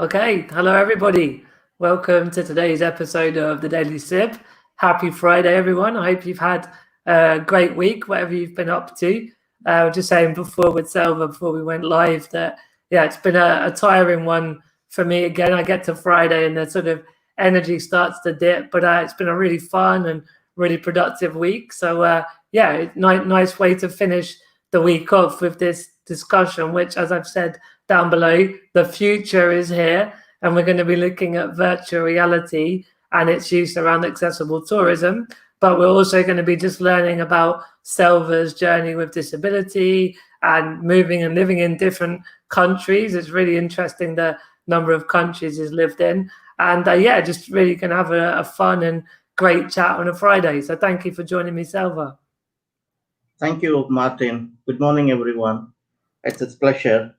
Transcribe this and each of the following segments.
Okay, hello everybody. Welcome to today's episode of the Daily Sip. Happy Friday, everyone. I hope you've had a great week, whatever you've been up to. Just saying before with Selva, before we went live, that it's been a tiring one for me. Again, I get to Friday and the sort of energy starts to dip, but it's been a really fun and really productive week. So nice way to finish the week off with this discussion, which, as I've said down below, the future is here, and we're going to be looking at virtual reality and its use around accessible tourism. But we're also going to be just learning about Selva's journey with disability and moving and living in different countries. It's really interesting the number of countries he's lived in. And just really going to have a fun and great chat on a Friday. So thank you for joining me, Selva. Thank you, Martin. Good morning, everyone. It's a pleasure.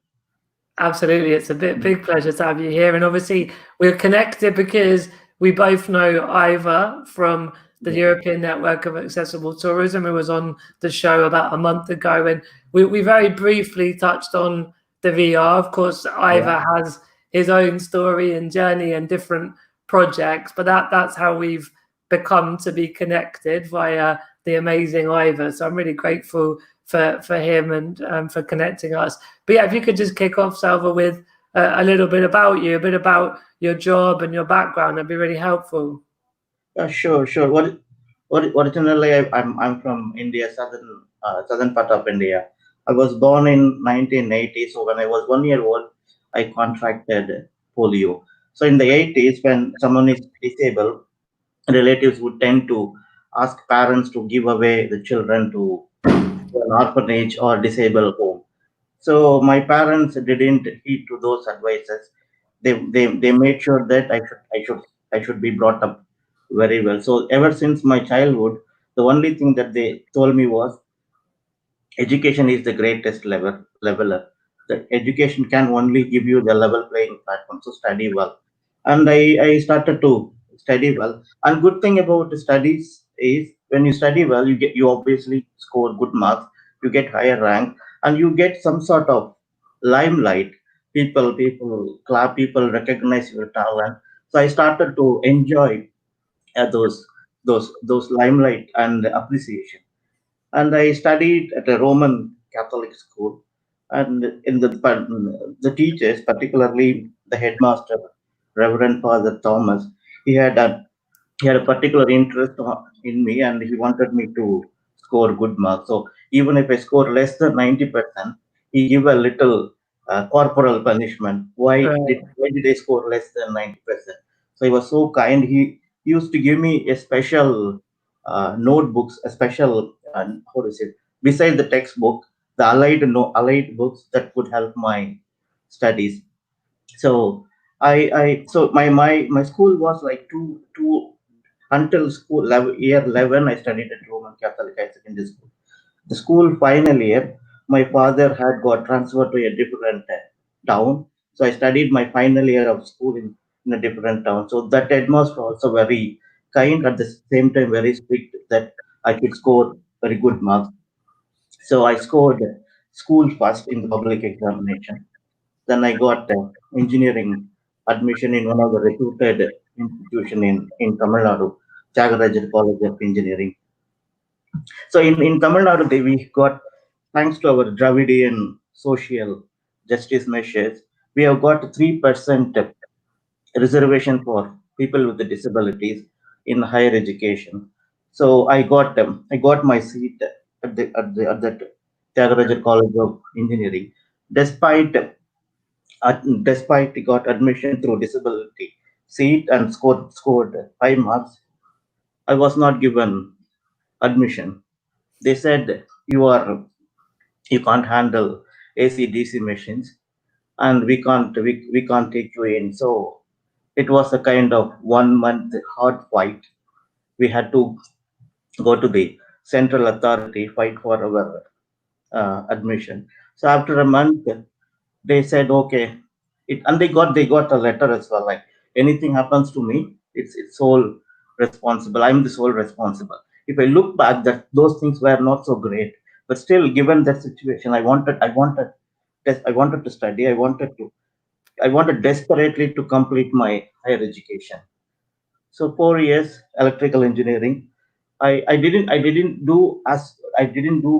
Absolutely. It's a big pleasure to have you here. And obviously, we're connected because we both know Iva from the European Network of Accessible Tourism, who was on the show about a month ago. And we very briefly touched on the VR. Of course, Iva has his own story and journey and different projects, but that's how we've become to be connected via the amazing Iva. So I'm really grateful for him and for connecting us. But if you could just kick off, Salva, with a little bit about you, a bit about your job and your background, that'd be really helpful. Sure. Originally, I'm from India, southern part of India. I was born in 1980. So when I was 1 year old, I contracted polio. So in the 80s, when someone is disabled, relatives would tend to ask parents to give away the children to an orphanage or disabled home. So my parents didn't heed to those advices. They made sure that I should be brought up very well. So ever since my childhood, the only thing that they told me was education is the greatest leveler. That education can only give you the level playing platform. So study well. And I started to study well. And good thing about the studies is when you study well, you obviously score good marks, you get higher rank, and you get some sort of limelight. People clap, people recognize your talent. So I started to enjoy those limelight and appreciation. And I studied at a Roman Catholic school. And in the teachers, particularly the headmaster, Reverend Father Thomas, he had a he had a particular interest in me, and he wanted me to score good marks. So even if I score less than 90%, he give a little corporal punishment. Why did I score less than 90%? So he was so kind. He used to give me a special notebooks, a special how to say it, beside the textbook, the allied books that could help my studies. So my school was like two until year 11. I studied at Roman Catholic High Secondary School. The school final year, my father had got transferred to a different town. So I studied my final year of school in a different town. So that headmaster also very kind, at the same time very strict, that I could score very good marks. So I scored school first in the public examination. Then I got engineering admission in one of the reputed institution in Tamil Nadu, Chagarajar College of Engineering. So in Tamil Nadu, we got, thanks to our Dravidian social justice measures, we have got 3% reservation for people with the disabilities in higher education. So I got my seat at that Tyagaraja College of Engineering, despite despite he got admission through disability seat and scored high marks. I was not given admission. They said you can't handle AC/DC machines, and we can't take you in. So it was a kind of 1 month hard fight. We had to go to the central authority, fight for our admission. So after a month, they said okay, and they got a letter as well, like anything happens to me, it's sole responsible. I'm the sole responsible. If I look back, that those things were not so great, but still, given that situation, I wanted to study. I wanted to I wanted desperately to complete my higher education. So 4 years electrical engineering. I didn't do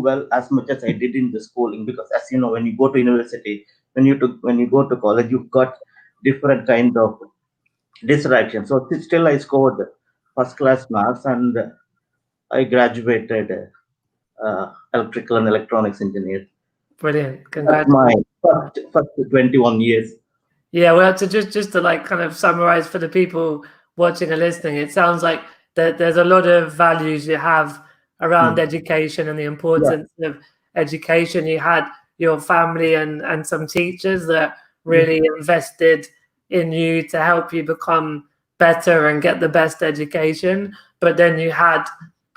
well as much as I did in the schooling, because as you know, when you go to university, when you go to college, you've got different kind of distraction. So still I scored first class marks, and I graduated electrical and electronics engineer. Brilliant. That's my Congratulations. first 21 years. Yeah, well, to just to like kind of summarize for the people watching and listening, it sounds like that there's a lot of values you have around Hmm. education and the Yeah, importance of education. You had your family and some teachers that yeah, really invested in you to help you become better and get the best education. But then you had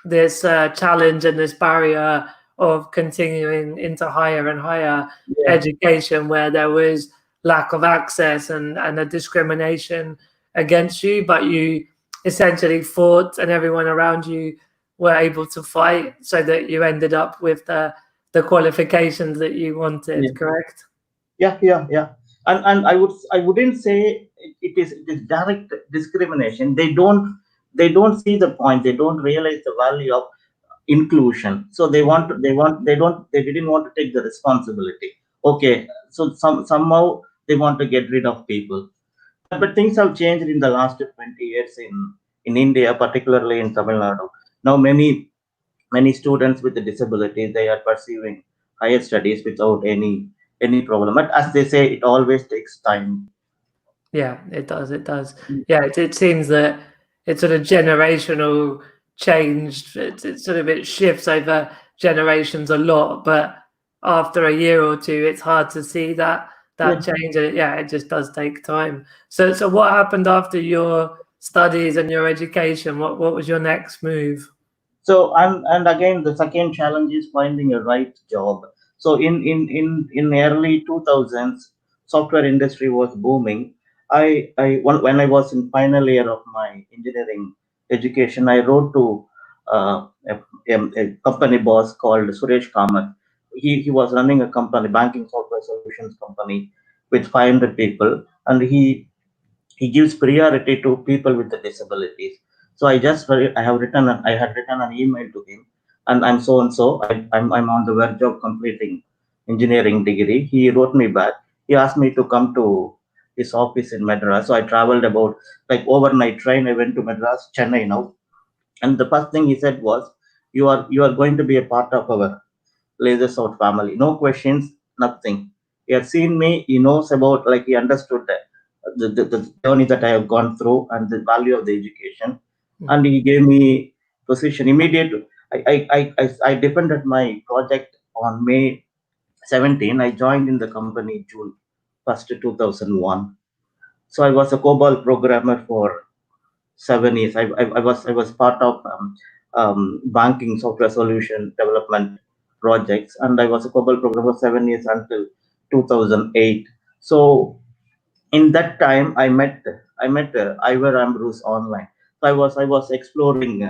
this challenge and this barrier of continuing into higher and higher yeah, education where there was lack of access and a discrimination against you, but you essentially fought and everyone around you were able to fight so that you ended up with the qualifications that you yeah. wanted, correct? Yeah. And I wouldn't say it is direct discrimination. They don't see the point. They don't realize the value of inclusion. So they didn't want to take the responsibility. Okay, so somehow they want to get rid of people. But things have changed in the last 20 years in India, particularly in Tamil Nadu. Now many students with the disabilities, they are pursuing higher studies without any problem. But as they say, it always takes time. Yeah, it does. It does. Yeah, it seems that it's sort of generational change. It sort of it shifts over generations a lot, but after a year or two, it's hard to see that Yeah. change. And yeah, it just does take time. So what happened after your studies and your education? What was your next move? So and again, the second challenge is finding a right job. So in early 2000s, software industry was booming. When I was in final year of my engineering education, I wrote to a company boss called Suresh Kamath. He was running a company, banking software solutions company, with 500 people, and he gives priority to people with the disabilities. So I had written an email to him, and I'm so and so. I'm on the verge of completing engineering degree. He wrote me back. He asked me to come to his office in Madras. So I traveled about, like, overnight train. I went to Madras, Chennai now, and the first thing he said was, "You are going to be a part of our Lasers Out family. No questions, nothing. He had seen me. He knows about, like, he understood the journey that I have gone through and the value of the education, and he gave me position immediate. I defended my project on May 17. I joined in the company June 1st, 2001. So I was a COBOL programmer for 7 years. I was part of banking software solution development projects, and I was a COBOL programmer 7 years until 2008. So in that time, I met Ivor Ambrose online. So I was exploring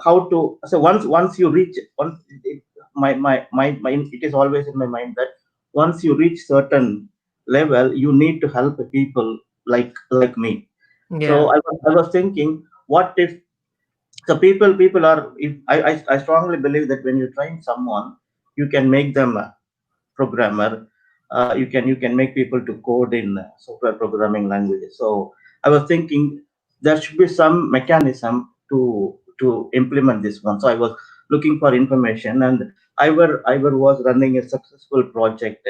how to. So once you reach once it, my it is always in my mind that once you reach certain level, you need to help people like me. So Yeah, I was thinking, what if the people are, if I strongly believe that when you train someone, you can make them a programmer. You can make people to code in software programming languages. So I was thinking there should be some mechanism to implement this one. So I was looking for information, and Ivor was running a successful project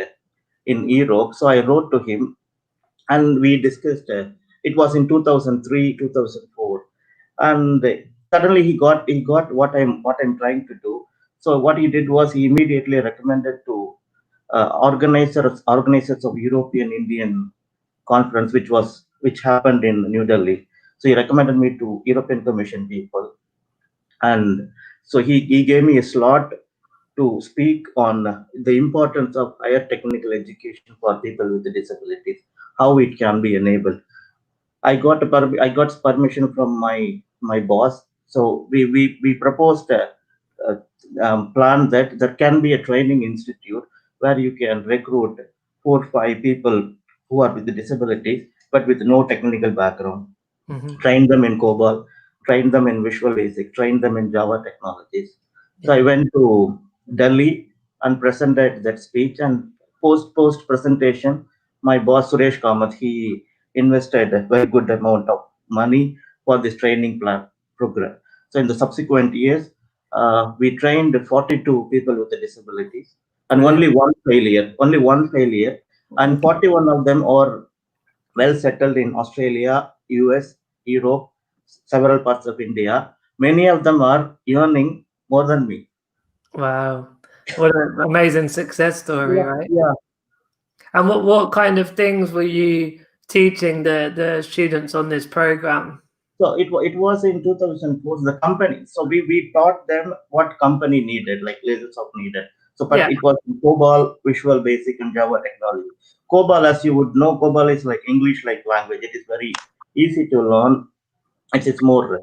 in Europe. So I wrote to him, and we discussed. It was in 2003, 2004, and suddenly he got what I'm trying to do. So what he did was, he immediately recommended to organizers of European Indian conference, which happened in New Delhi. So he recommended me to European Commission people, and so he gave me a slot to speak on the importance of higher technical education for people with disabilities, how it can be enabled. I got permission from my boss. So we proposed a plan that there can be a training institute where you can recruit 4 or 5 people who are with disabilities but with no technical background. Mm-hmm. Trained them in COBOL, trained them in Visual Basic, trained them in Java technologies. So I Yeah. went to Delhi and presented that speech. And post presentation, my boss Suresh Kamath, he invested a very good amount of money for this training plan program. So in the subsequent years, we trained 42 people with disabilities, and Brilliant. only one failure, and 41 of them are well settled in Australia, US, Europe, several parts of India. Many of them are earning more than me. Wow. What an amazing success story, Yeah, right? yeah. And what kind of things were you teaching the students on this program? So it was in 2004, the company. So we taught them what company needed, like lasers of needed. So, but Yeah. it was COBOL, Visual Basic, and Java technology. COBOL, as you would know, COBOL is like English like language. It is very easy to learn. It's more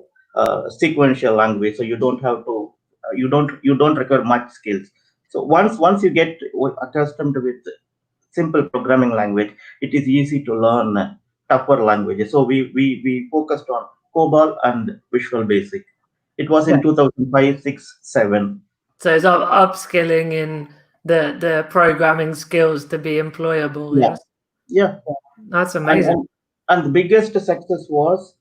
sequential language, so you don't have to you don't require much skills. So once you get accustomed with simple programming language, it is easy to learn tougher languages. So we focused on COBOL and Visual Basic. It was Yeah. in 2005, 6, 7. So it's upskilling in the programming skills to be employable. Yeah, Yes. yeah. That's and amazing. and, and the biggest success was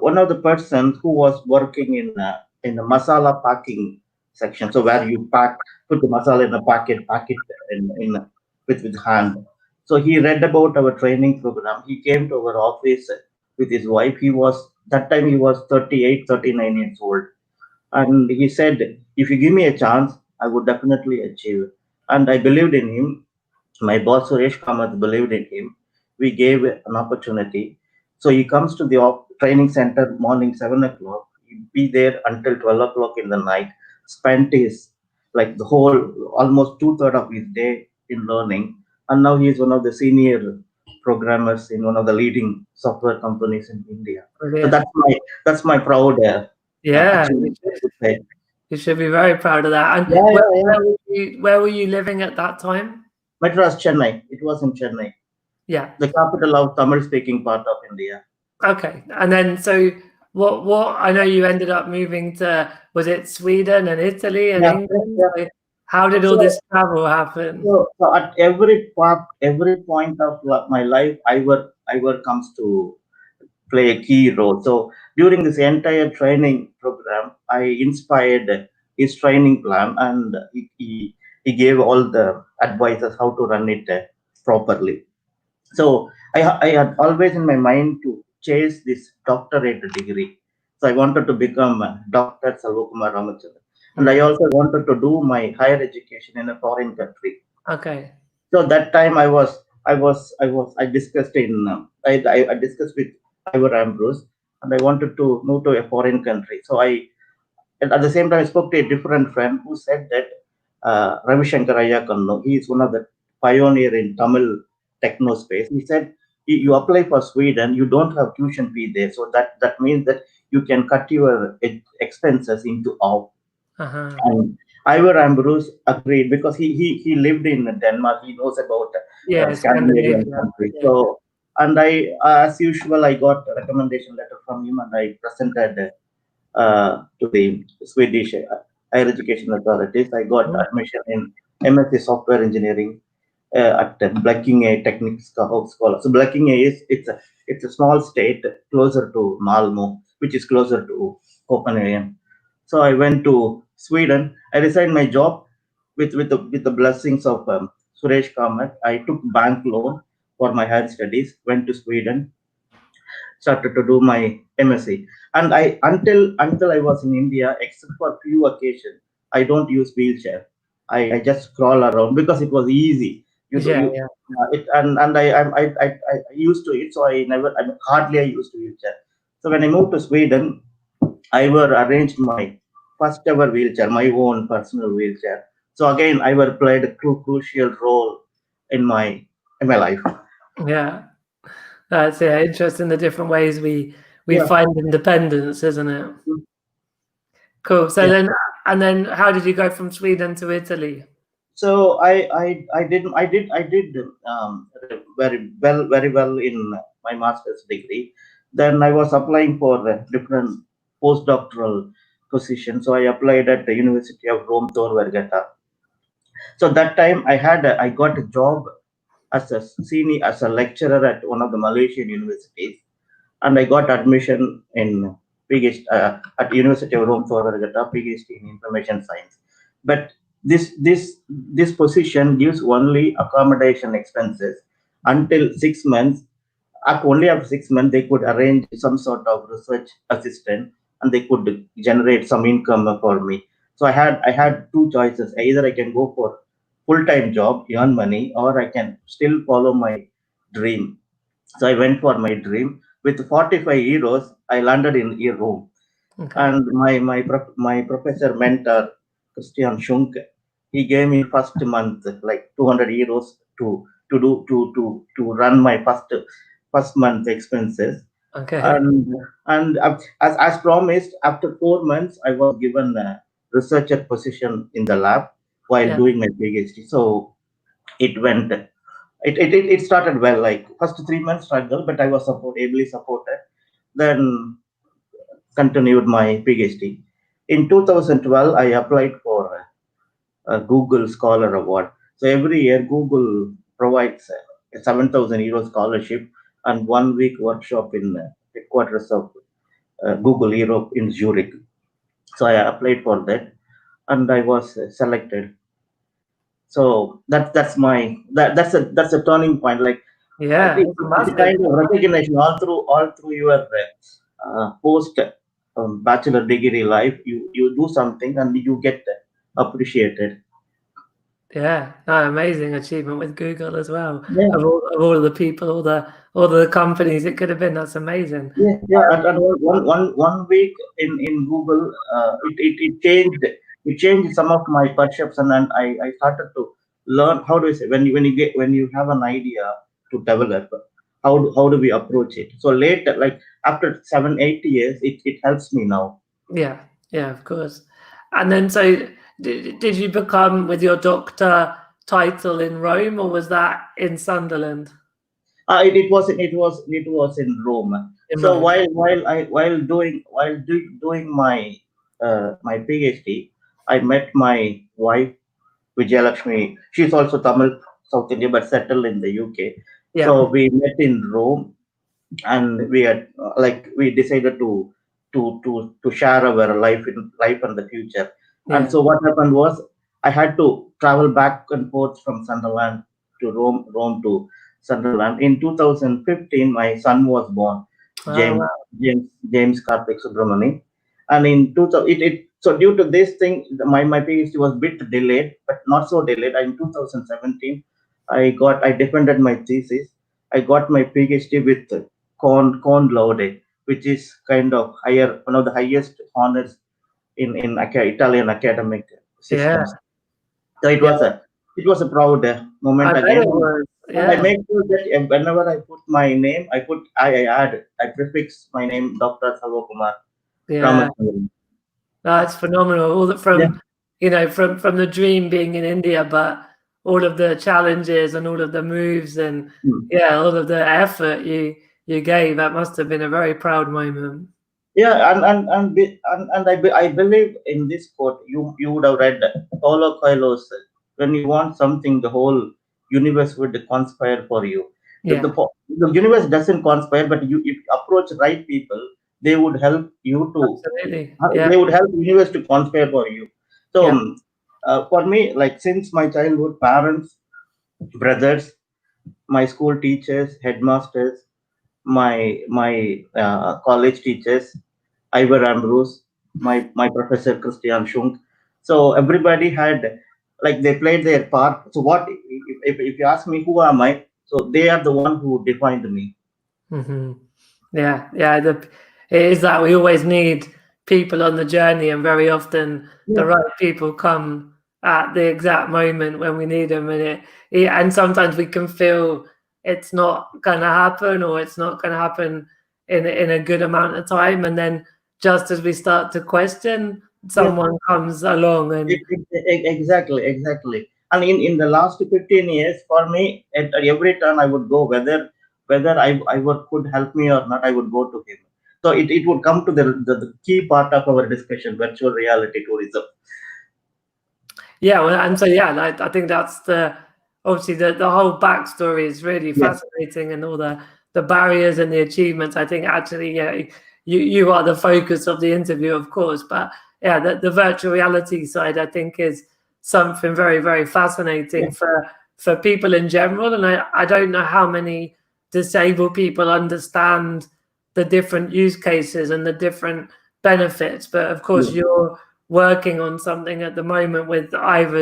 one of the persons who was working in a masala packing section, so where you put the masala in a pack it in with hand. So he read about our training program. He came to our office with his wife. He was that time he was 38, 39 years old, and he said, if you give me a chance, I would definitely achieve. And I believed in him. My boss Suresh Kamath believed in him. We gave an opportunity. So he comes to the training center morning 7 o'clock. He'd be there until 12 o'clock in the night. Spent his like the whole almost two-thirds of his day in learning. And now he is one of the senior programmers in one of the leading software companies in India. So Brilliant. that's my proud Yeah, achievement, I would say. you should be very proud of that. And Yeah, yeah, yeah. where were you living at that time? Madras, Chennai. It was in Chennai, Yeah. the capital of Tamil-speaking part of India. Okay. And then so what I know you ended up moving to, was it Sweden and Italy and Yeah, yeah, England? yeah. So how did all So, this travel happen? so at every part, every point of my life, Ivor comes to play a key role. So during this entire training program, I inspired his training plan, and he gave all the advices how to run it properly. So I had always in my mind to chase this doctorate degree. So I wanted to become a Dr. Salvakumar Ramachandran. And I Mm, also wanted to do my higher education in a foreign country. okay. So that time I discussed I discussed with Ivor Ambrose, and I wanted to move to a foreign country. So and at the same time, I spoke to a different friend who said that Ravi Shankar Ayyakanno, he is one of the pioneer in Tamil techno space. He said, you apply for Sweden, you don't have tuition fee there. So that means that you can cut your expenses into half. Uh-huh. And Ivor Ambrose agreed because he lived in Denmark. He knows about Yeah, Scandinavian Scandinavia. countries. Yeah. So, and as usual, I got a recommendation letter from him, and I presented to the Swedish higher education authorities. I got Mm, admission in MSc Software Engineering at Blekinge Tekniska. So Blekinge it's a small state closer to Malmo, which is closer to Copenhagen. So I went to Sweden. I resigned my job with the blessings of Suresh Kamath. I took bank loan for my higher studies. Went to Sweden, started to do my MSc. And I until I was in India, except for few occasions, I don't use wheelchair. I just crawl around because it was easy. You do yeah, you yeah. it and I used to it, so hardly I used wheelchair. So when I moved to Sweden, I were arranged my first ever wheelchair, my own personal wheelchair. So again, I were played a crucial role in my life. Yeah. That's interesting, the different ways we Yeah. find independence, isn't it? Cool. So Yeah. then, and then how did you go from Sweden to Italy? So I did very well in my master's degree. Then I was applying for different postdoctoral positions. So I applied at the University of Rome Tor Vergata. So that time I got a job as a senior as a lecturer at one of the Malaysian universities, and I got admission in PhD at University of Rome Tor Vergata, PhD in Information Science. But this position gives only accommodation expenses until 6 months. Only after 6 months they could arrange some sort of research assistant, and they could generate some income for me. So I had two choices. Either I can go for full time job, earn money, or I can still follow my dream. So I went for my dream. With 45 euros, I landed in Rome, Okay. and my professor mentor Christian Schunk, he gave me first month like 200 euros to run my first month expenses. Okay. And as promised, after 4 months, I was given a researcher position in the lab while Yeah. doing my PhD. So it went it started well. Like first 3 months struggle, but I was ably supported. Then continued my PhD. In 2012, I applied for a Google Scholar Award. So every year, Google provides a 7,000 euro scholarship and 1 week workshop in headquarters of Google Europe in Zurich. So I applied for that, and I was selected. So that's a turning point. Like Yeah. it, It's a it's a massive. kind of recognition all through your post bachelor degree life. You do something and you get appreciated. Yeah, no, amazing achievement with Google as well. Yeah, Of all of the people, all the companies it could have been. That's amazing. yeah. And one week in Google, it changed some of my perception, and I started to learn how do I say when you have an idea to develop, how do we approach it. So later, like after 7 8 years, it helps me now. Yeah, yeah, of course. And then, so did you become with your doctor title in Rome, or was that in Sunderland? It was in Rome. In So Rome. while doing my PhD, I met my wife Vijayalakshmi. She's also Tamil South India but settled in the UK. Yeah, So we met in Rome, and we had we decided to share our life and the future. And yeah, so what happened was I had to travel back and forth from Sunderland to Rome to Sunderland. In 2015 my son was born, oh, james wow. james Karthik Subramani. And in 2000 so due to this thing, my PhD was bit delayed, but not so delayed. In 2017 I defended my thesis. I got my PhD with con laude, which is kind of one of the highest honors in Italian academic Yeah, systems. So it yeah. was a it was a proud I moment bet again. it was. And I Yeah, make sure that whenever I put my name, I prefix my name Dr. Salvakumar yeah. Ramaswamy. That's phenomenal. All that Yeah. from the dream being in India, but all of the challenges and all of the moves and Hmm. yeah, all of the effort you gave. That must have been a very proud moment. Yeah, and I believe in this quote. You would have read Paulo Coelho's, when you want something, the whole universe would conspire for you. The, the, Yeah, po- the universe doesn't conspire, but if you approach right people, they would help you to, absolutely. Yeah, they would help the universe to conspire for you. So yeah, for me, like since my childhood, parents, brothers, my school teachers, headmasters, my college teachers, Ivor Ambrose, my professor Christian Schunk. So everybody had, like, they played their part. So what if you ask me who am I? So they are the one who defined me. hmm yeah, yeah. It is that we always need people on the journey, and very often the Yeah, right people come at the exact moment when we need them, and and sometimes we can feel it's not gonna happen, or it's not gonna happen in a good amount of time, and then just as we start to question, yeah. someone comes along and Exactly, exactly. And in the last 15 years, for me, at every turn I would go, whether I would could help me or not, I would go to him. So it would come to the key part of our discussion, virtual reality tourism. Yeah, well, and so yeah, I think that's obviously the whole backstory is really Yes, fascinating, and all the barriers and the achievements. I think actually, yeah, you are the focus of the interview, of course, but yeah, the virtual reality side, I think, is something very, very fascinating yes, for people in general. And I don't know how many disabled people understand the different use cases and the different benefits, but of course, yes, you're working on something at the moment with Ivor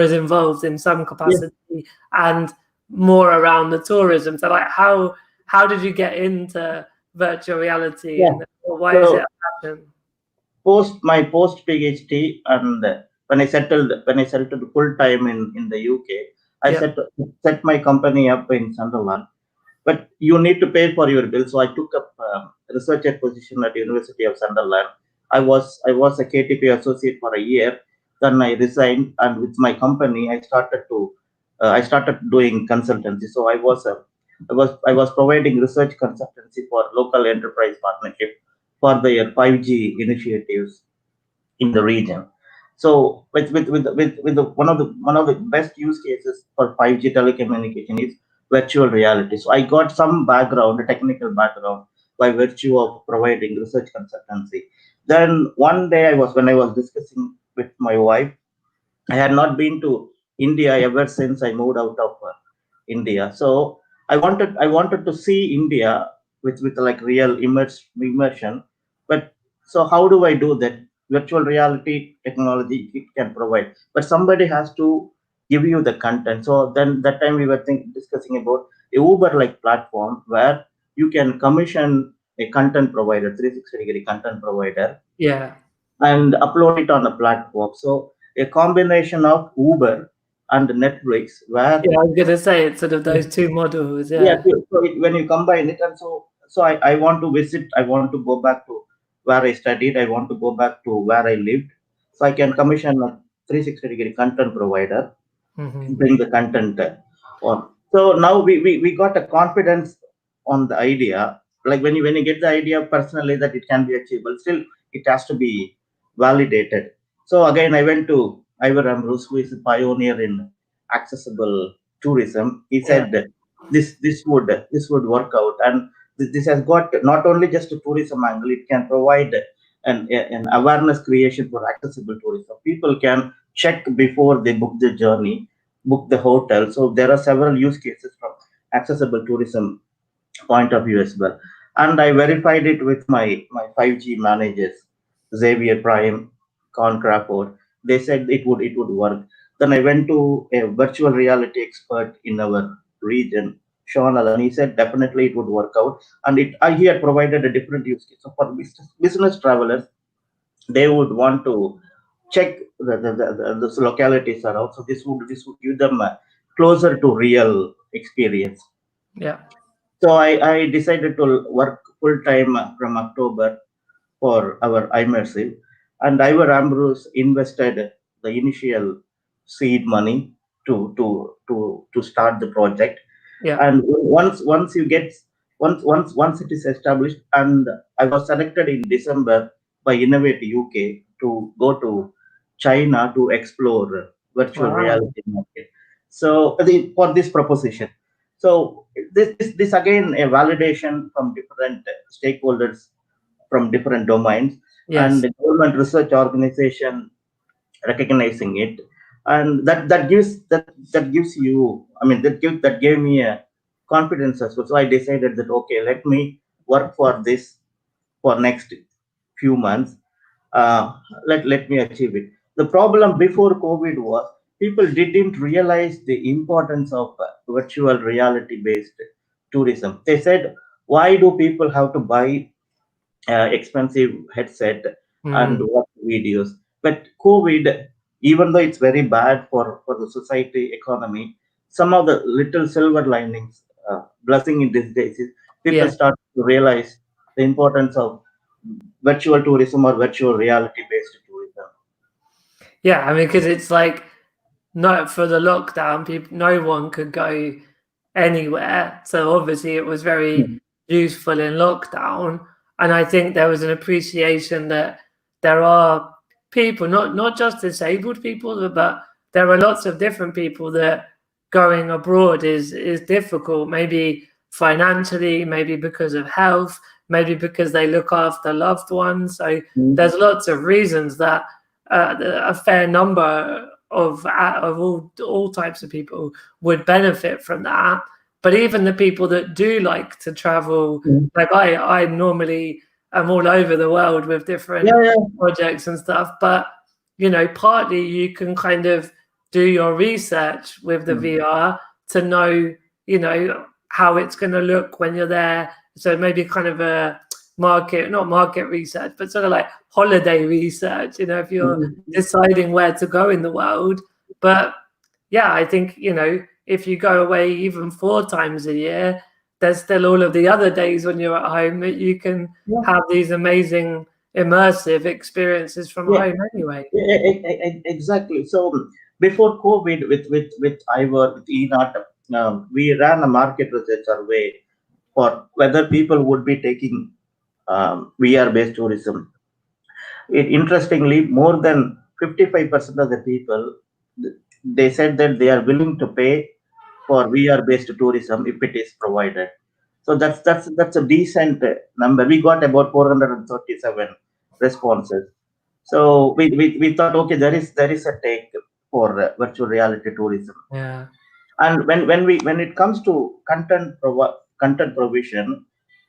is involved in some yes. capacity, and more around the tourism. So like how did you get into virtual reality, Yeah. and why is it So a passion? post PhD, and when I settled full time in the UK, I Yeah. set my company up in Sunderland. But you need to pay for your bill. So I took up researcher position at University of Sunderland. I was a KTP associate for a year. Then I resigned, and with my company, I started doing consultancy. So I was providing research consultancy for local enterprise partnership for their 5G initiatives in the region. So one of the best use cases for 5G telecommunication is virtual reality. So I got some background, a technical background, by virtue of providing research consultancy. Then one day when I was discussing with my wife, I had not been to India ever since I moved out of India. So I wanted to see India with like real immersion. But so how do I do that? Virtual reality technology it can provide, but somebody has to give you the content. So then that time we were discussing about a Uber like platform where you can commission a content provider, 360-degree content provider, Yeah. and upload it on a platform. So a combination of Uber and Netflix, where Yeah, I was gonna say it's sort of those two models. yeah, Yeah. when you combine it, and so I want to visit, I want to go back to where I studied, I want to go back to where I lived, so I can commission a 360-degree content provider, Hmm. bring the content on. So now we got a confidence on the idea. Like when you get the idea personally that it can be achievable, still it has to be validated. So again, I went to Ivor Ambrose, who is a pioneer in accessible tourism. He Yeah. said that this would work out, and this has got not only just a tourism angle, it can provide an awareness creation for accessible tourism. People can check before they book the journey, book the hotel. So there are several use cases from accessible tourism point of view as well. And I verified it with my 5G managers, Xavier Prime, Con Crawford. They said it would work. Then I went to a virtual reality expert in our region, Sean Allen. He said definitely it would work out, and he had provided a different use case. So for business travelers, they would want to check the localities around. So this would give them a closer to real experience. Yeah. So I decided to work full time from October for our immersive, and Ivor Ambrose invested the initial seed money to start the project. Yeah. And once you get once it is established, and I was selected in December by Innovate UK to go to China to explore virtual Wow. reality market. So for this proposition, so this again a validation from different stakeholders from different domains, and Yes. the government research organization recognizing it, and that gives you, I mean, that gave me a confidence as well. So I decided that okay, let me work for this for next few months. Uh, let me achieve it. The problem before COVID was people didn't realize the importance of virtual reality based tourism. They said, why do people have to buy expensive headset and Mm. watch videos? But COVID, even though it's very bad for the society economy, some of the little silver linings, blessing in these days is people Yeah. start to realize the importance of virtual tourism or virtual reality based tourism. Yeah. I mean, because it's like no, for the lockdown, people, no one could go anywhere. So obviously, it was very useful in lockdown, and I think there was an appreciation that there are people, not just disabled people, but there are lots of different people that going abroad is difficult. Maybe financially, maybe because of health, maybe because they look after loved ones. So there's lots of reasons that a fair number of all types of people would benefit from that. But even the people that do like to travel, like I normally am all over the world with different Yeah, yeah. projects and stuff. But partly you can kind of do your research with the VR to know, how it's going to look when you're there. So maybe kind of a not market research, but sort of like holiday research, if you're deciding where to go in the world. But yeah, I think, if you go away even 4 times a year, there's still all of the other days when you're at home that you can have these amazing immersive experiences from Yeah, home anyway. exactly. So before COVID, with Ivor, with ENOT, we ran a market research survey for whether people would be taking VR based tourism. Interestingly, more than 55% of the people, they said that they are willing to pay for VR based tourism if it is provided. So that's a decent number. We got about 437 responses. So we thought, okay, there is a take for virtual reality tourism. Yeah. And when it comes to content provision,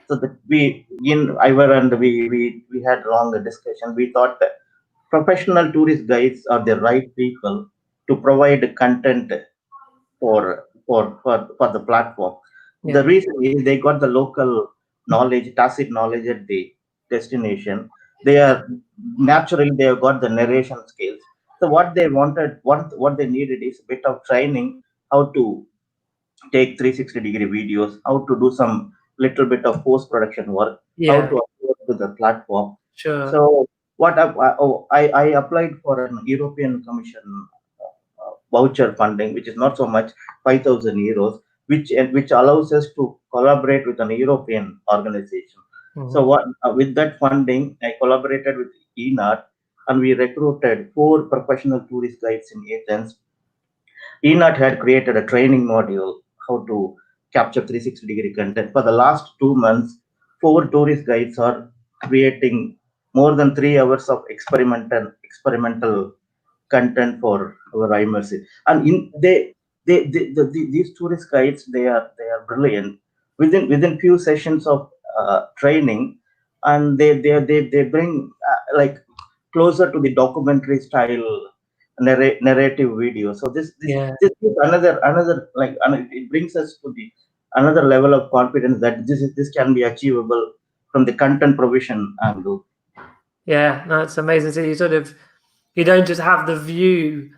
so that we in Ivor and we had long discussion. We thought that professional tourist guides are the right people to provide content for the platform. The Yeah. reason is they got the local knowledge, tacit knowledge at the destination. They have got the narration skills. So what they needed is a bit of training, how to take 360-degree videos, how to do some little bit of post production work, how Yeah. to upload to the platform. Sure. So I applied for an European Commission voucher funding, which is not so much 5,000 euros, which allows us to collaborate with an European organization. So with that funding, I collaborated with ENAT, and we recruited 4 professional tourist guides in Athens. ENAT had created a training module how to capture 360-degree content. For the last 2 months, 4 tourist guides are creating more than 3 hours of experimental content for our immersive. And these tourist guides, they are brilliant. Within few sessions of training, and they bring like closer to the documentary style narrative video. So Yeah. this is another like it brings us to the another level of confidence that this can be achievable from the content provision angle. Yeah, no, it's amazing. So you don't just have the view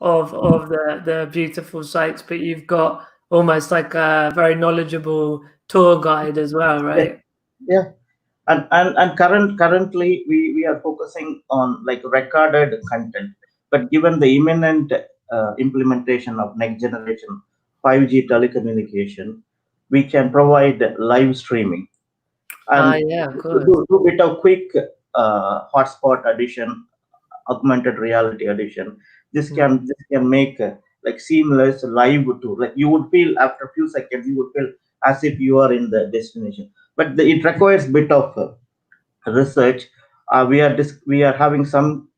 of the beautiful sights, but you've got almost like a very knowledgeable tour guide as well, Yeah, right? yeah. And currently we are focusing on like recorded content, but given the imminent implementation of next generation 5G telecommunication, we can provide live streaming and Yeah, of course. do bit of quick hotspot addition, augmented reality addition. This can make like seamless live tour. Like you would feel after a few seconds, you would feel as if you are in the destination. But it requires bit of research. We are having some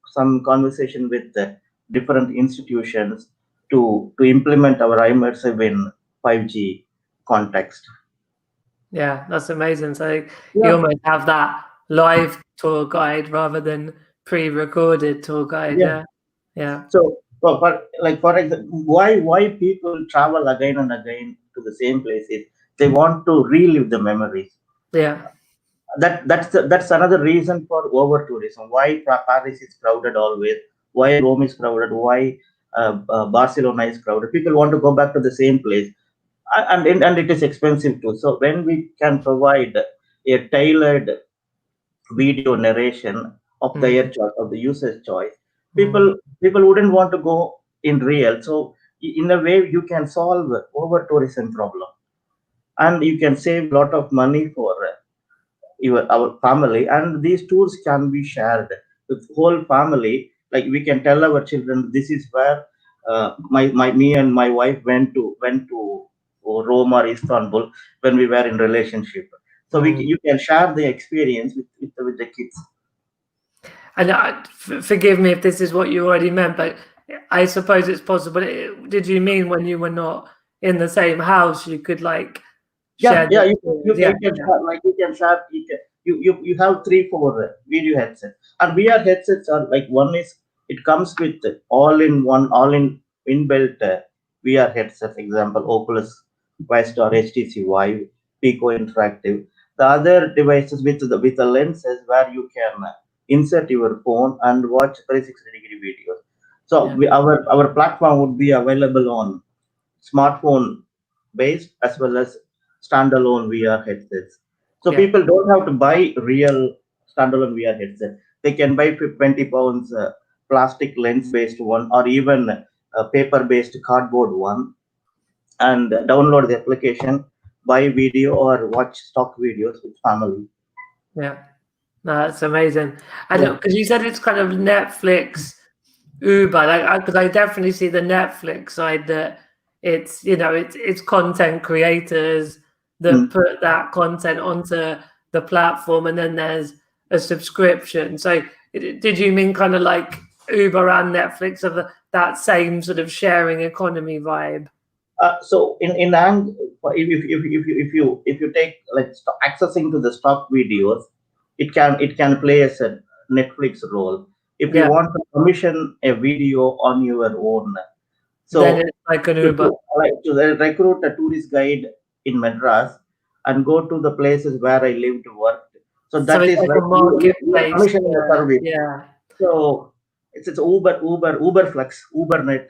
conversation with different institutions to implement our immersive in 5G context. Yeah, that's amazing. So you Yeah, almost have that live tour guide rather than pre-recorded tour guide. yeah. Yeah, yeah, So for example, why people travel again and again to the same places? They want to relive the memories. yeah, That's another reason for over tourism. Why Paris is crowded always? Why Rome is crowded? Why Barcelona is crowded? People want to go back to the same place, and it is expensive too. So when we can provide a tailored video narration of mm, their choice, of the user's choice, mm, people wouldn't want to go in real. So in a way, you can solve over tourism problem, and you can save a lot of money for your our family, and these tours can be shared with whole family. Like we can tell our children, this is where my me and my wife went to Rome or Istanbul when we were in relationship. So Mm. you can share the experience with the kids. And forgive me if this is what you already meant, but I suppose it's possible. Did you mean when you were not in the same house, you could like Yeah, share the yeah, experience? Yeah, you can yeah, share, like you can share, you have three, four video headsets. And VR headsets are like, one is, it comes with all in inbuilt VR headsets, example, Oculus Quest or HTC Vive, Pico Interactive. The other devices with the lenses where you can insert your phone and watch 360-degree videos. So yeah, our platform would be available on smartphone based as well as standalone VR headsets. So yeah, people don't have to buy real standalone VR headset. They can buy 20 pounds plastic lens based one, or even a paper based cardboard one, and download the application, buy video or watch stock videos with family. yeah. No, that's amazing. And Yeah. because you said it's kind of Netflix, Uber, like because I definitely see the Netflix side that it's it's content creators that Mm. put that content onto the platform, and then there's a subscription. So did you mean kind of like Uber and Netflix of that same sort of sharing economy vibe? So in if you take like accessing to the stock videos, it can play as a Netflix role. If you Yeah, want to commission a video on your own, then so it's like an to Uber. like to recruit a tourist guide in Madras and go to the places where I lived, worked. So So that it's is like like a you are marketplace. commissioning a service. Yeah. So it's Uber Flex, UberNet.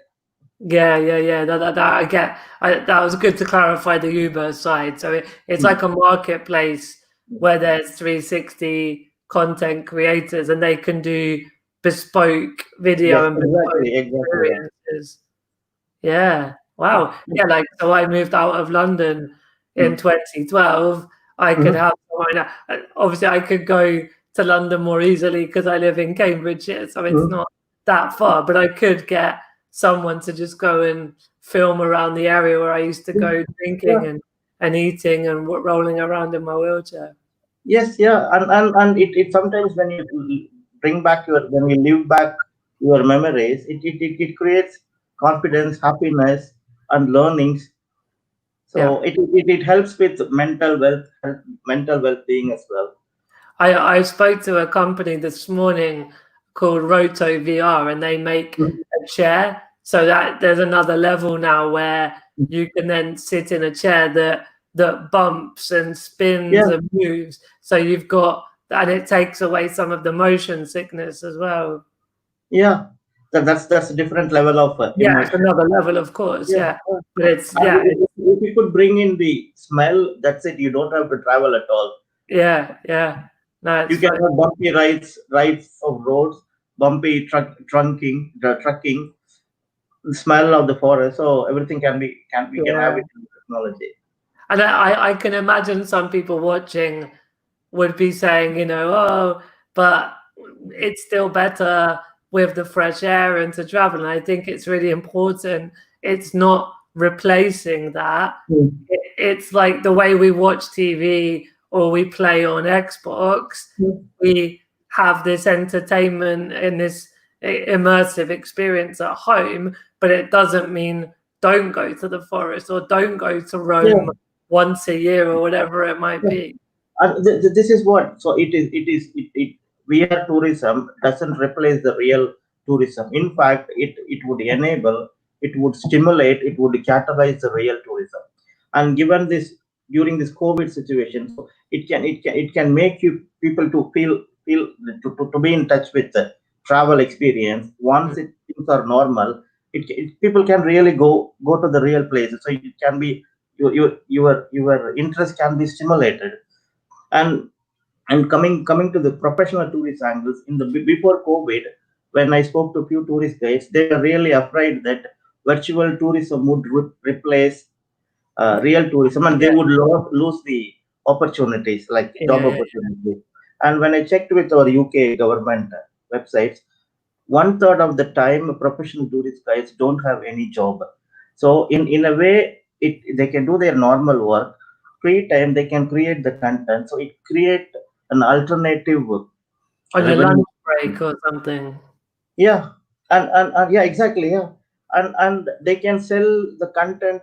Yeah, yeah, yeah. That I get. That was good to clarify the Uber side. So it's Mm. like a marketplace where there's 360 content creators and they can do bespoke video Yes, and bespoke exactly, yeah. experiences. Yeah. Wow. Yeah. Yeah, like so I moved out of London in Mm. 2012. I could Mhm. have someone obviously I could go to London more easily because I live in Cambridgeshire, so it's Mhm. not that far, but I could get someone to just go and film around the area where I used to go Yeah. drinking and eating and rolling around in my wheelchair. Yes, yeah, and it sometimes when you bring back your when you live back your memories, it creates confidence, happiness, and learnings. Yeah. So it helps with mental well being as well. I spoke to a company this morning called Roto VR, and they make Mhm. a chair. So that there's another level now where you can then sit in a chair that bumps and spins Yeah, and moves. So you've got, and it takes away some of the motion sickness as well. yeah, that's a different level of Yeah, it's immersion. another level, of course. Yeah, Yeah, yeah. but it's And yeah, it's, if you could bring in the smell, that's it. You don't have to travel at all. yeah, yeah. No, it's You can fun. have bumpy rides of roads, bumpy trucking, the smell of the forest. So everything can we can have Yeah. it in technology. And I can imagine some people watching would be saying, oh, but it's still better with the fresh air and to travel. And I think it's really important. It's not replacing that. Mm. It's like the way we watch TV or we play on Xbox, Mm. we have this entertainment and this immersive experience at home, but it doesn't mean don't go to the forest or don't go to Yeah, Rome once a year or whatever it might yeah. be. And this is what. So it VR tourism doesn't replace the real tourism. In fact, it would enable, it would stimulate, it would catalyze the real tourism. And given this, during this COVID situation, so it can make you people to feel to be in touch with the travel experience. Once things are normal, people can really go to the real places. So it can be your interest can be stimulated. And and coming to the professional tourist angles, in the before COVID, when I spoke to a few tourist guides, they were really afraid that virtual tourism would replace real tourism, and they Yeah, would lose the opportunities like job yeah, opportunities. And when I checked with our UK government websites, one third of the time professional tourist guides don't have any job. So in a way, they can do their normal work. Free time they can create the content. So it create an alternative on your revenue. lunch break or something. Yeah, and yeah, exactly. Yeah, and they can sell the content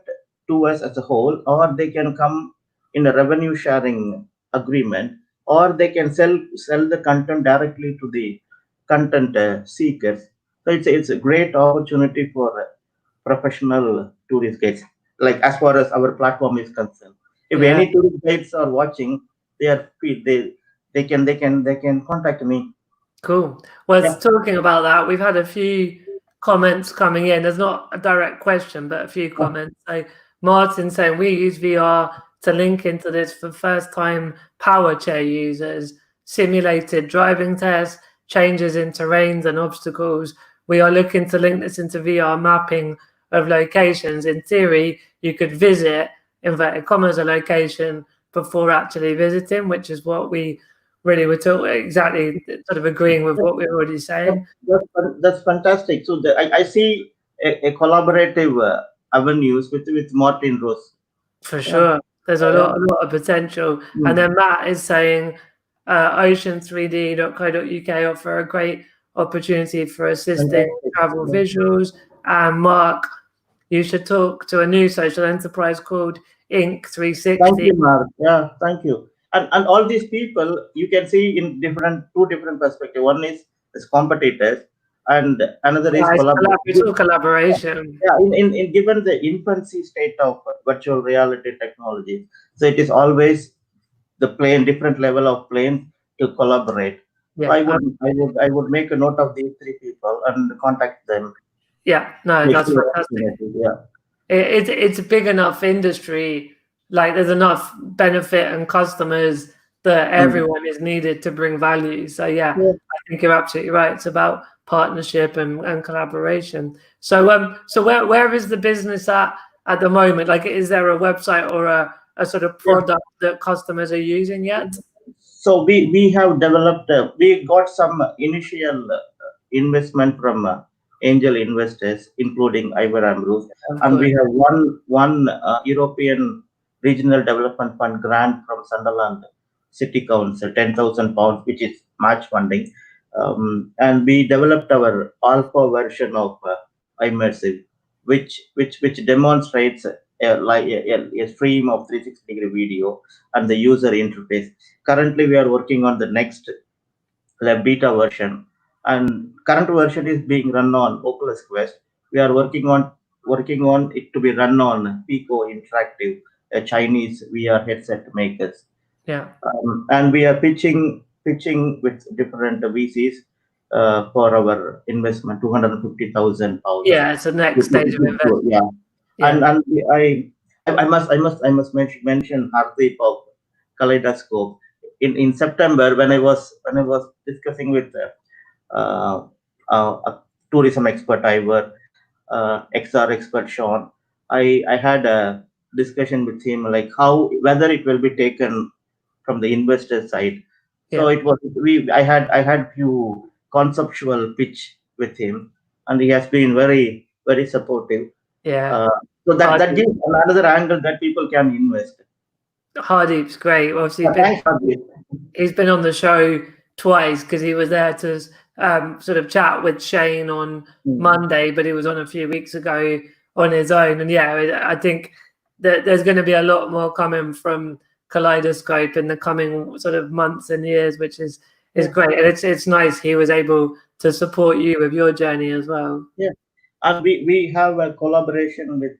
to us as a whole, or they can come in a revenue sharing agreement, or they can sell the content directly to the content seekers. So it's a great opportunity for professional tourist guides. Like as far as our platform is concerned, if Yeah. any tourist guides are watching, they can contact me. Cool. Well, Yeah. talking about that, we've had a few comments coming in. There's not a direct question, but a few comments. So Martin saying we use VR to link into this for first-time power chair users, simulated driving tests, changes in terrains and obstacles. We are looking to link this into VR mapping of locations. In theory, you could visit, inverted commas, a location before actually visiting, which is what we really we're talking exactly sort of agreeing with what we're already saying. That's fantastic. So I see a collaborative avenues with Martin Rose. For Yeah, sure. There's yeah. a lot of potential. And Mm. then Matt is saying ocean3d.co.uk offer a great opportunity for assisting Fantastic. travel Yeah. visuals. And Mark, you should talk to a new social enterprise called Inc. Thank 360. you, Mark. Yeah, thank you. And all these people you can see in two different perspectives. One is as competitors, and another is Nice it's collaborative. all collaboration. Yeah, in given the infancy state of virtual reality technology, so it is always the plane different level of plane to collaborate. So Yeah. I would make a note of these three people and contact them. Yeah. No, Make that's sure fantastic. opportunity. Yeah. It's a big enough industry. Like there's enough benefit and customers that Mm. everyone is needed to bring value. So yeah, Yeah. I think you're absolutely right. It's about partnership and collaboration. So where is the business at the moment? Like, is there a website or a sort of Yeah. product that customers are using yet? So we have developed. We got some initial investment from angel investors, including Ivor Ambrose, Of and course. we have one European Regional Development Fund grant from Sunderland City Council, £10,000, which is match funding, and we developed our alpha version of immersive, which demonstrates a stream of 360-degree video and the user interface. Currently, we are working on the next beta version, and current version is being run on Oculus Quest. We are working on it to be run on Pico Interactive, a Chinese VR headset makers, Yeah. and we are pitching with different VCs for our investment, £250,000. Yeah, it's the next stage of investment. Yeah, Yeah. and I must mention Hardeep of Kaleidoscope. In September, when I was discussing with a tourism expert Ivor, XR expert Sean, I had a discussion with him like how whether it will be taken from the investor side. So Yeah. it was we I had few conceptual pitch with him, and he has been very supportive. Yeah. Uh, so that Hardeep, gives another angle that people can invest. Hardeep's great. Obviously, Thanks, Hardeep. he's been on the show twice because he was there to sort of chat with Shane on Mm. Monday, but he was on a few weeks ago on his own. And yeah, I think that there's going to be a lot more coming from Kaleidoscope in the coming sort of months and years, which is Yeah, great. And it's nice he was able to support you with your journey as well. yeah. And we have a collaboration with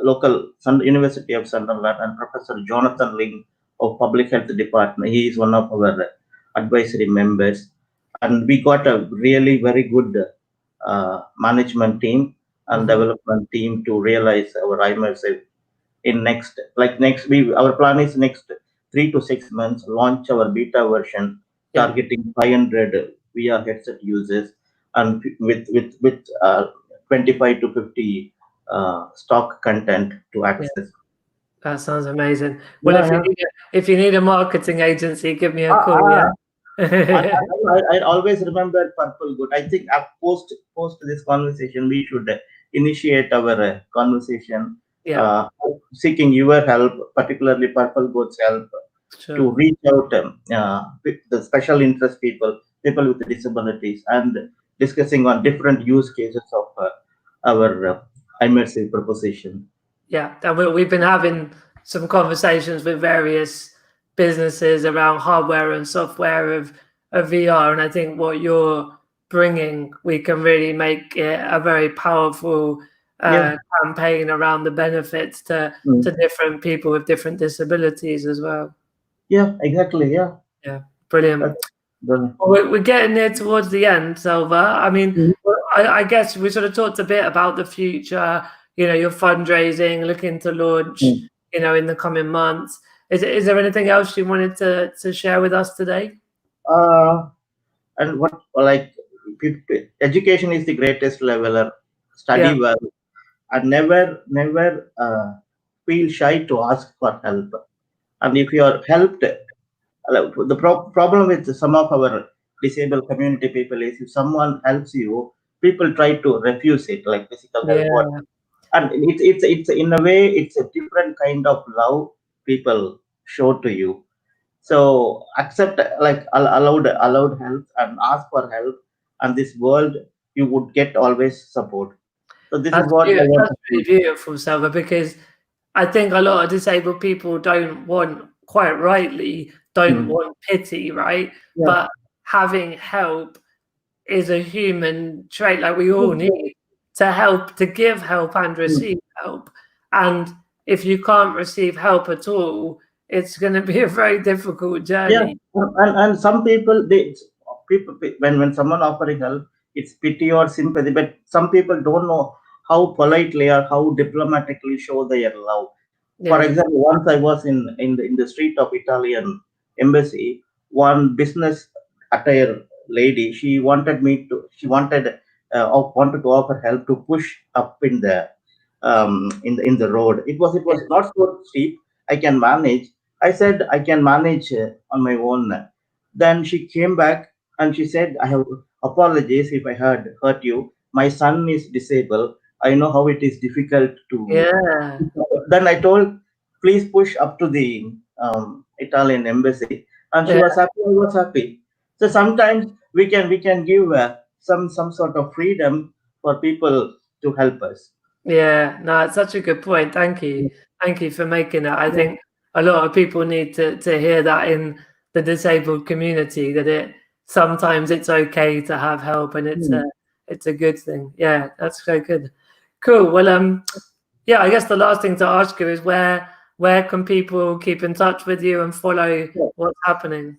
local University of Sunderland and Professor Jonathan Ling of Public Health Department. He is one of our advisory members, and we got a really very good management team and Hmm. development team to realize our immersive in next we our plan is next 3 to 6 months launch our beta version Yeah. targeting 500 VR headset users and with 25 to 50 stock content to Yeah, access. that sounds amazing. Well, Yeah, yeah. if you need a marketing agency, give me a Ah, call. ah. I, Yeah. I always remember Purple Good. I think post this conversation, we should initiate our conversation, Yeah, uh, seeking your help, particularly Purple Good's help, to sure. reach out with the special interest people with disabilities, and discussing on different use cases of our immersive proposition. Yeah, and we've been having some conversations with various businesses around hardware and software of VR, and I think what you're bringing, we can really make it a very powerful Yeah. campaign around the benefits to Mm. different people with different disabilities as well. Yeah, exactly. Yeah. Yeah, brilliant. That's the, Well, we're getting near towards the end, Silva. I mean, Mm. I guess we sort of talked a bit about the future, your fundraising, looking to launch, Mm. in the coming months. Is there anything else you wanted to share with us today? Uh, and what like education is the greatest leveler. Yeah, Study well and never feel shy to ask for help. And if you are helped, the problem with some of our disabled community people is if someone helps you, people try to refuse it, like physical help. What yeah, and it's in a way it's a different kind of love people show to you. So accept like allowed help and ask for help, and this world you would get always support. So this is what I want That's to really see. beautiful, Silva, because I think a lot of disabled people quite rightly, don't Mm. want pity, right? Yeah. But having help is a human trait. Like we all need to help, to give help and Mm. receive help. And if you can't receive help at all, it's going to be a very difficult Yeah, journey. and some people people when someone offering help, it's pity or sympathy, but some people don't know how politely or how diplomatically show their love. For Yeah, example, once I was in the street of Italian embassy, one business attire lady, she wanted to offer help to push up in the road. It was not so steep. I can manage. I said I can manage on my own. Then she came back and she said, I have apologies if I had hurt you. My son is disabled. I know how it is difficult to. yeah, Then I told, please push up to the Italian embassy, and she yeah. was happy. I was happy. So sometimes we can give some sort of freedom for people to help us. Yeah, no, it's such a good point. Thank you. Thank you for making that. I Yeah. think a lot of people need to hear that in the disabled community, that sometimes it's okay to have help and Hmm. it's a good thing. Yeah, that's so good. Cool. Well, yeah, I guess the last thing to ask you is where can people keep in touch with you and follow what's happening?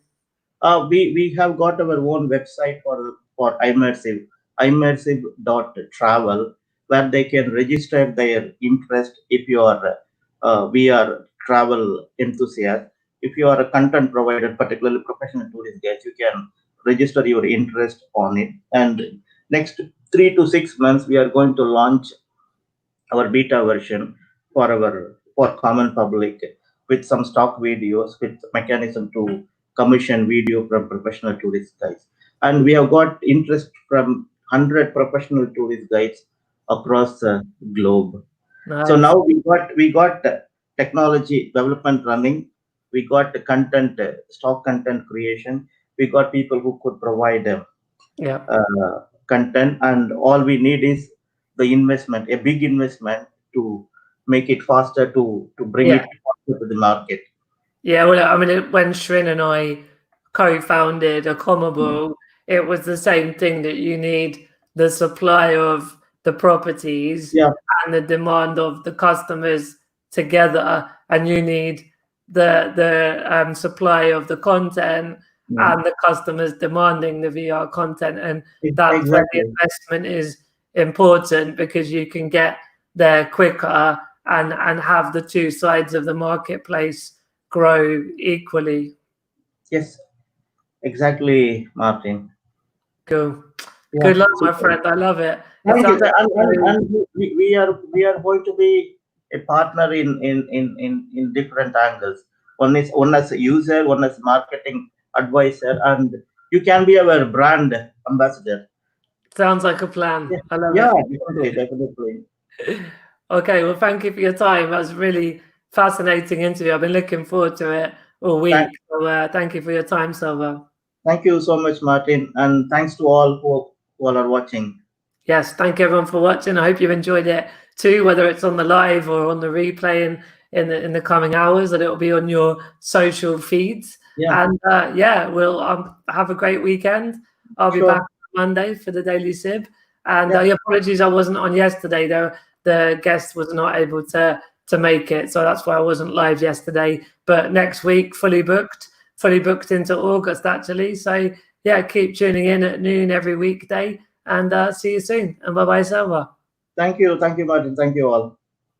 We have got our own website for immersive.travel, where they can register their interest. If you are we are travel enthusiast, if you are a content provider, particularly professional tourist guides, you can register your interest on it. And next 3 to 6 months, we are going to launch our beta version for common public, with some stock videos with mechanism to commission video from professional tourist guides. And we have got interest from 100 professional tourist guides across the globe. So Nice. now we got technology development running. We got the content, stock content creation. We got people who could provide Yeah. content, and all we need is the investment, a big investment, to make it faster, to bring Yeah. it faster to the market. Yeah, well, I mean, when Shrin and I co-founded Mm. Acomable, it was the same thing, that you need the supply of the properties Yeah. and the demand of the customers together, and you need the supply of the content Mm. and the customers demanding the VR content, and that's where the Exactly. investment is important, because you can get there quicker and have the two sides of the marketplace grow equally. Yes, exactly, Martin. Cool. Yeah. Good luck, my Super. friend. I love it. It Thank you, sounds sir. very, And we are going to be a partner in different angles. One as a user, one as marketing advisor, and you can be our brand ambassador. sounds like a plan. Yeah, I love yeah, it. definitely. Okay, well, thank you for your time. That was a really fascinating interview. I've been looking forward to it all Thank, week. So thank you for your time, Silva. thank you so much, Martin, and thanks to all who all are watching. Yes, thank you everyone for watching. I hope you enjoyed it too, whether it's on the live or on the replay in the coming hours, that it will be on your social feeds. Yeah, And yeah, we'll have a great weekend. I'll be back sure. on Monday for the Daily Sib. And Yeah, apologies, I wasn't on yesterday. The guest was not able to make it, so that's why I wasn't live yesterday. But next week, fully booked into August actually. So yeah, keep tuning in at noon every weekday. And see you soon. And bye-bye, Selva. thank you, Martin. Thank you all.